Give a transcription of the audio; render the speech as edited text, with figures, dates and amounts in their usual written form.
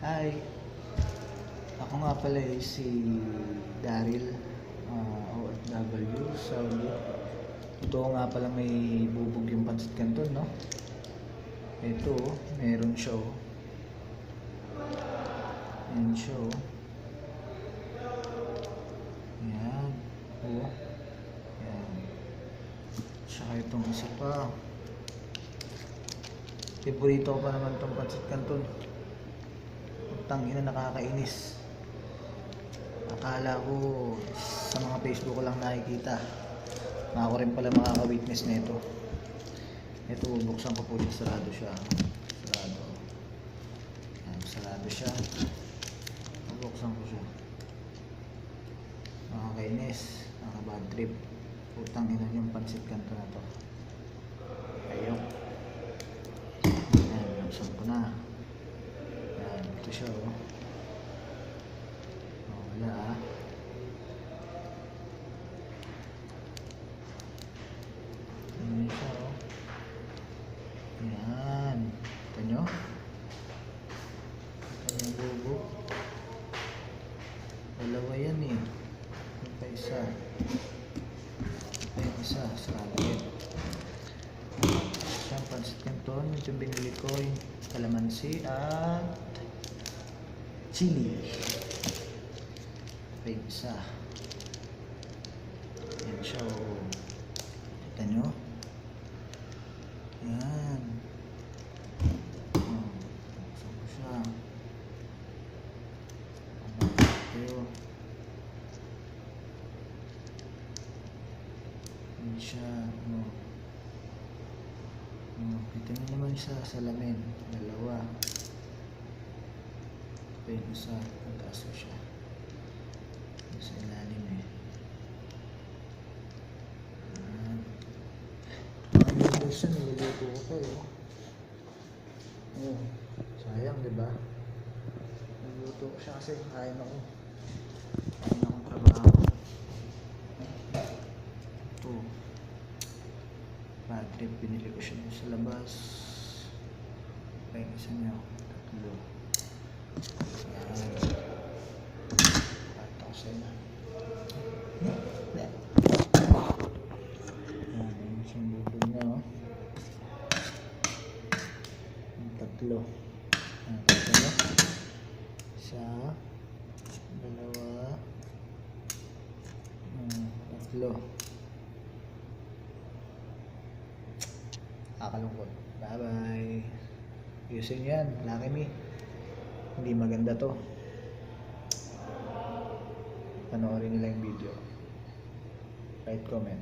Hi, ako nga pala si Daryl, OFW, Saudi. Totoo nga pala may bubog yung Pancit Canton, no? Ito, meron siya, oh. Meron siya, oh. Yan, oh. Yan. Tsaka itong isa pa. Favorito ko pa naman itong Pancit Canton. Tangina, nakakainis. Akala ko sa mga Facebook ko lang nakikita. Ako rin pala makaka-witness nito. Ito, buksan ko po dito. Sarado siya. Sarado. Ayan, sarado siya. Buksan ko siya. Nakakainis. Nakaka-bad trip. Putang ina yung Pancit Canton na to. Ayok. Ayan, buksan ko na. Ito siya, oh. Wala, ah. Ayan siya, oh. Ayan. Ito nyo? Ito yung bubo. Dalawa yan, eh. Ito pa isa. Ito yung isa. Sarado yun. Siya, Pancit Canton. Ito yung binili ko. Yung kalamansi at chili. Ito isa. Yan siya, oh. Kita nyo? Yan. Oh, buksan ko siya. Ito. Yan siya. Oh. Oh, kita nyo naman siya sa salamin. Dalawa. Ito yung isa. Mataas ko siya. Sa ilalim, eh. Ang noodles siya, niluluto ko to, eh. Oh, sayang, diba? Niluluto ko siya kasi kain akong trabaho. Ito. Bad trip, binili ko siya sa labas. Isa niya, tatlo. Ayan. Patok sa ina. Ayan, yung isang bubog niya, oh. Yung tatlo. Ayan, tatlo. Isa. Dalawa. Tatlo. Kakalungkot. Bye-bye. Ayusin yan, Lucky Me. Hindi maganda to. Panoorin nila yung video. Write comment.